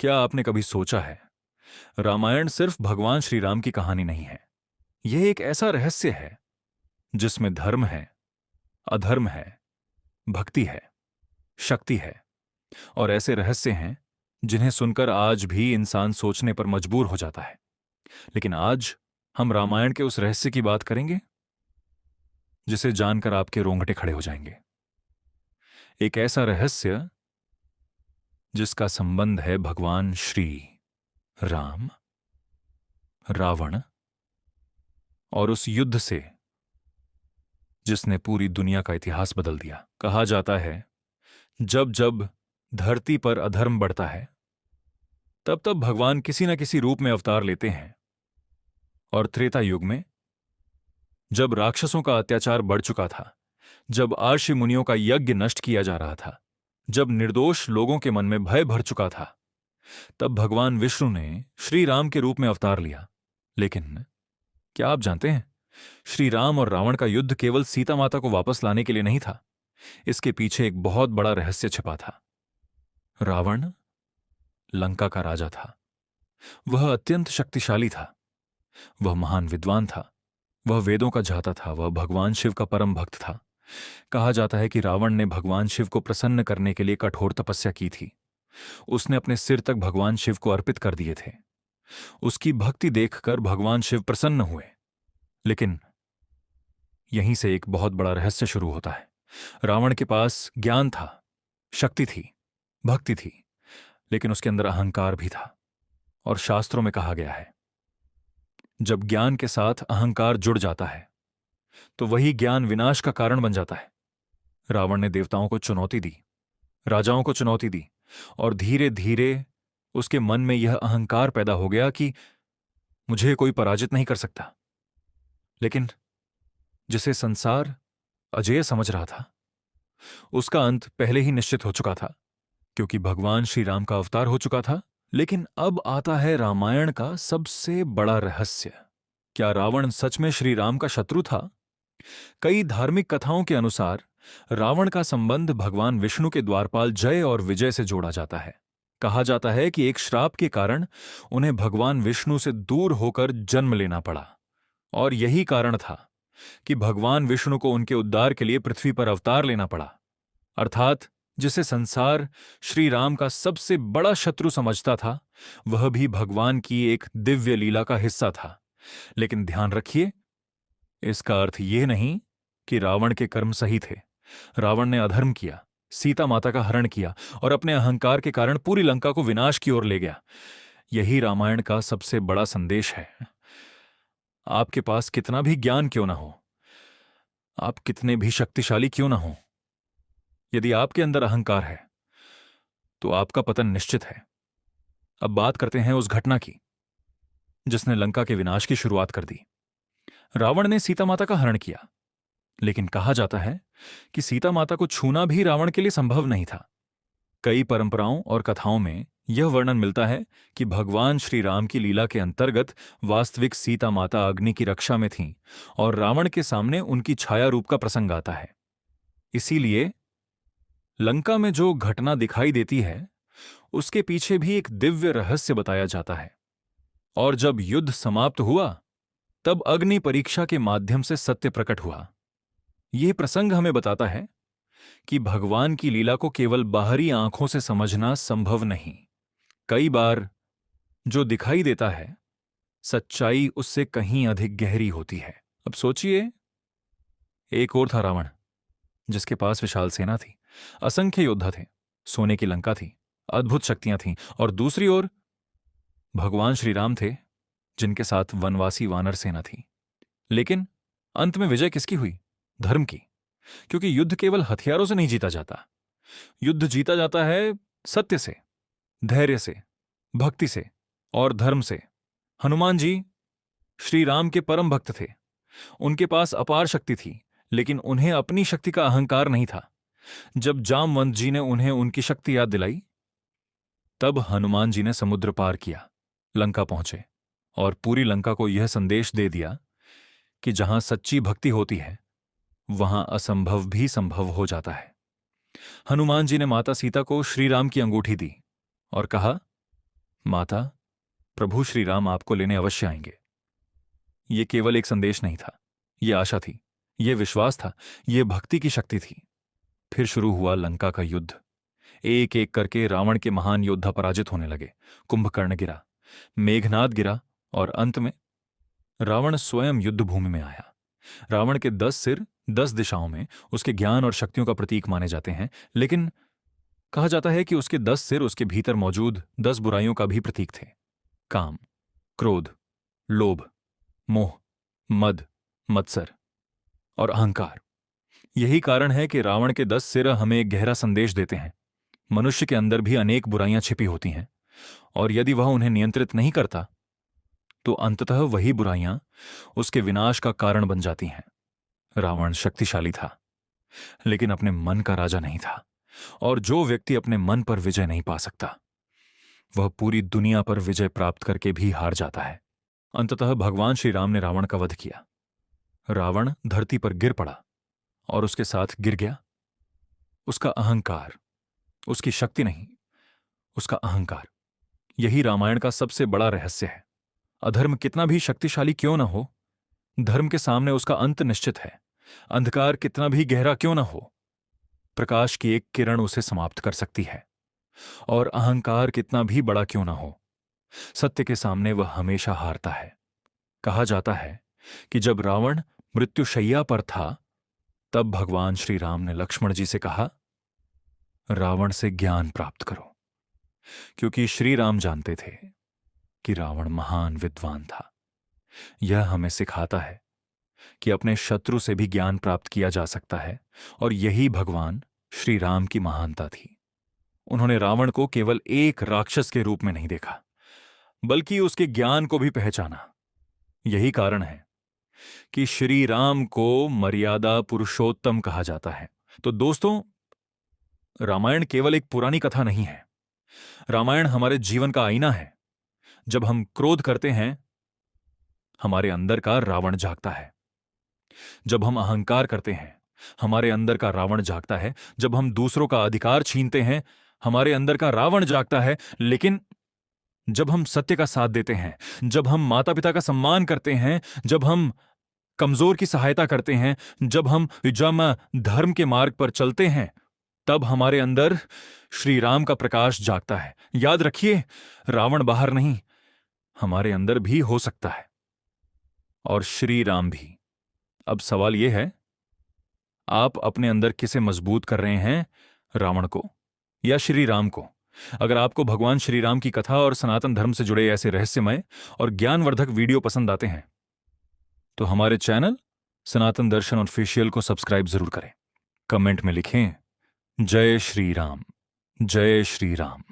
क्या आपने कभी सोचा है, रामायण सिर्फ भगवान श्री राम की कहानी नहीं है। यह एक ऐसा रहस्य है जिसमें धर्म है, अधर्म है, भक्ति है, शक्ति है, और ऐसे रहस्य हैं जिन्हें सुनकर आज भी इंसान सोचने पर मजबूर हो जाता है। लेकिन आज हम रामायण के उस रहस्य की बात करेंगे जिसे जानकर आपके रोंगटे खड़े हो जाएंगे। एक ऐसा रहस्य जिसका संबंध है भगवान श्री राम, रावण और उस युद्ध से जिसने पूरी दुनिया का इतिहास बदल दिया। कहा जाता है, जब जब धरती पर अधर्म बढ़ता है तब तब भगवान किसी न किसी रूप में अवतार लेते हैं। और त्रेता युग में जब राक्षसों का अत्याचार बढ़ चुका था, जब आर्षि मुनियों का यज्ञ नष्ट किया जा रहा था, जब निर्दोष लोगों के मन में भय भर चुका था, तब भगवान विष्णु ने श्री राम के रूप में अवतार लिया। लेकिन क्या आप जानते हैं, श्री राम और रावण का युद्ध केवल सीता माता को वापस लाने के लिए नहीं था। इसके पीछे एक बहुत बड़ा रहस्य छिपा था। रावण लंका का राजा था। वह अत्यंत शक्तिशाली था। वह महान विद्वान था। वह वेदों का जाता था। वह भगवान शिव का परम भक्त था। कहा जाता है कि रावण ने भगवान शिव को प्रसन्न करने के लिए कठोर तपस्या की थी। उसने अपने सिर तक भगवान शिव को अर्पित कर दिए थे। उसकी भक्ति देखकर भगवान शिव प्रसन्न हुए। लेकिन यहीं से एक बहुत बड़ा रहस्य शुरू होता है। रावण के पास ज्ञान था, शक्ति थी, भक्ति थी, लेकिन उसके अंदर अहंकार भी था। और शास्त्रों में कहा गया है, जब ज्ञान के साथ अहंकार जुड़ जाता है तो वही ज्ञान विनाश का कारण बन जाता है। रावण ने देवताओं को चुनौती दी, राजाओं को चुनौती दी, और धीरे धीरे उसके मन में यह अहंकार पैदा हो गया कि मुझे कोई पराजित नहीं कर सकता। लेकिन जिसे संसार अजेय समझ रहा था, उसका अंत पहले ही निश्चित हो चुका था, क्योंकि भगवान श्री राम का अवतार हो चुका था। लेकिन अब आता है रामायण का सबसे बड़ा रहस्य। क्या रावण सच में श्री राम का शत्रु था? कई धार्मिक कथाओं के अनुसार रावण का संबंध भगवान विष्णु के द्वारपाल जय और विजय से जोड़ा जाता है। कहा जाता है कि एक श्राप के कारण उन्हें भगवान विष्णु से दूर होकर जन्म लेना पड़ा, और यही कारण था कि भगवान विष्णु को उनके उद्धार के लिए पृथ्वी पर अवतार लेना पड़ा। अर्थात जिसे संसार श्री राम का सबसे बड़ा शत्रु समझता था, वह भी भगवान की एक दिव्य लीला का हिस्सा था। लेकिन ध्यान रखिए, इसका अर्थ यह नहीं कि रावण के कर्म सही थे। रावण ने अधर्म किया, सीता माता का हरण किया, और अपने अहंकार के कारण पूरी लंका को विनाश की ओर ले गया। यही रामायण का सबसे बड़ा संदेश है। आपके पास कितना भी ज्ञान क्यों ना हो, आप कितने भी शक्तिशाली क्यों ना हो, यदि आपके अंदर अहंकार है तो आपका पतन निश्चित है। अब बात करते हैं उस घटना की जिसने लंका के विनाश की शुरुआत कर दी। रावण ने सीता माता का हरण किया, लेकिन कहा जाता है कि सीता माता को छूना भी रावण के लिए संभव नहीं था। कई परंपराओं और कथाओं में यह वर्णन मिलता है कि भगवान श्री राम की लीला के अंतर्गत वास्तविक सीता माता अग्नि की रक्षा में थीं, और रावण के सामने उनकी छाया रूप का प्रसंग आता है। इसीलिए लंका में जो घटना दिखाई देती है, उसके पीछे भी एक दिव्य रहस्य बताया जाता है। और जब युद्ध समाप्त हुआ, तब अग्नि परीक्षा के माध्यम से सत्य प्रकट हुआ। यह प्रसंग हमें बताता है कि भगवान की लीला को केवल बाहरी आंखों से समझना संभव नहीं। कई बार जो दिखाई देता है, सच्चाई उससे कहीं अधिक गहरी होती है। अब सोचिए, एक और था रावण, जिसके पास विशाल सेना थी, असंख्य योद्धा थे, सोने की लंका थी, अद्भुत शक्तियां थीं, और दूसरी ओर भगवान श्री राम थे, जिनके साथ वनवासी वानर सेना थी। लेकिन अंत में विजय किसकी हुई? धर्म की। क्योंकि युद्ध केवल हथियारों से नहीं जीता जाता। युद्ध जीता जाता है सत्य से, धैर्य से, भक्ति से और धर्म से। हनुमान जी श्री राम के परम भक्त थे। उनके पास अपार शक्ति थी, लेकिन उन्हें अपनी शक्ति का अहंकार नहीं था। जब जामवंत जी ने उन्हें उनकी शक्ति याद दिलाई, तब हनुमान जी ने समुद्र पार किया, लंका पहुंचे, और पूरी लंका को यह संदेश दे दिया कि जहां सच्ची भक्ति होती है, वहां असंभव भी संभव हो जाता है। हनुमान जी ने माता सीता को श्री राम की अंगूठी दी और कहा, माता, प्रभु श्री राम आपको लेने अवश्य आएंगे। ये केवल एक संदेश नहीं था, ये आशा थी, ये विश्वास था, ये भक्ति की शक्ति थी। फिर शुरू हुआ लंका का युद्ध। एक एक करके रावण के महान योद्धा पराजित होने लगे। कुंभकर्ण गिरा, मेघनाद गिरा और अंत में रावण स्वयं युद्ध भूमि में आया। रावण के 10 सिर 10 दिशाओं में उसके ज्ञान और शक्तियों का प्रतीक माने जाते हैं, लेकिन कहा जाता है कि उसके 10 सिर उसके भीतर मौजूद 10 बुराइयों का भी प्रतीक थे। काम, क्रोध, लोभ, मोह, मद, मत्सर और अहंकार। यही कारण है कि रावण के 10 सिर हमें एक गहरा संदेश देते हैं। मनुष्य के अंदर भी अनेक बुराइयां छिपी होती हैं, और यदि वह उन्हें नियंत्रित नहीं करता तो अंततः वही बुराइयां उसके विनाश का कारण बन जाती हैं। रावण शक्तिशाली था, लेकिन अपने मन का राजा नहीं था, और जो व्यक्ति अपने मन पर विजय नहीं पा सकता वह पूरी दुनिया पर विजय प्राप्त करके भी हार जाता है। अंततः भगवान श्री राम ने रावण का वध किया। रावण धरती पर गिर पड़ा और उसके साथ गिर गया उसका अहंकार, उसकी शक्ति नहीं, उसका अहंकार। यही रामायण का सबसे बड़ा रहस्य है। अधर्म कितना भी शक्तिशाली क्यों न हो, धर्म के सामने उसका अंत निश्चित है। अंधकार कितना भी गहरा क्यों न हो, प्रकाश की एक किरण उसे समाप्त कर सकती है। और अहंकार कितना भी बड़ा क्यों न हो, सत्य के सामने वह हमेशा हारता है। कहा जाता है कि जब रावण मृत्युशैया पर था, तब भगवान श्री राम ने लक्ष्मण जी से कहा, रावण से ज्ञान प्राप्त करो, क्योंकि श्री राम जानते थे कि रावण महान विद्वान था। यह हमें सिखाता है कि अपने शत्रु से भी ज्ञान प्राप्त किया जा सकता है, और यही भगवान श्री राम की महानता थी। उन्होंने रावण को केवल एक राक्षस के रूप में नहीं देखा, बल्कि उसके ज्ञान को भी पहचाना। यही कारण है कि श्री राम को मर्यादा पुरुषोत्तम कहा जाता है। तो दोस्तों, रामायण केवल एक पुरानी कथा नहीं है। रामायण हमारे जीवन का आईना है। जब हम क्रोध करते हैं, हमारे अंदर का रावण जागता है। जब हम अहंकार करते हैं, हमारे अंदर का रावण जागता है। जब हम दूसरों का अधिकार छीनते हैं, हमारे अंदर का रावण जागता है। लेकिन जब हम सत्य का साथ देते हैं, जब हम माता पिता का सम्मान करते हैं, जब हम कमजोर की सहायता करते हैं, जब हम धर्म के मार्ग पर चलते हैं, तब हमारे अंदर श्री राम का प्रकाश जागता है। याद रखिए, रावण बाहर नहीं, हमारे अंदर भी हो सकता है, और श्री राम भी। अब सवाल यह है, आप अपने अंदर किसे मजबूत कर रहे हैं, रावण को या श्री राम को? अगर आपको भगवान श्री राम की कथा और सनातन धर्म से जुड़े ऐसे रहस्यमय और ज्ञानवर्धक वीडियो पसंद आते हैं, तो हमारे चैनल सनातन दर्शन ऑफिशियल को सब्सक्राइब जरूर करें। कमेंट में लिखें, जय श्री राम, जय श्री राम।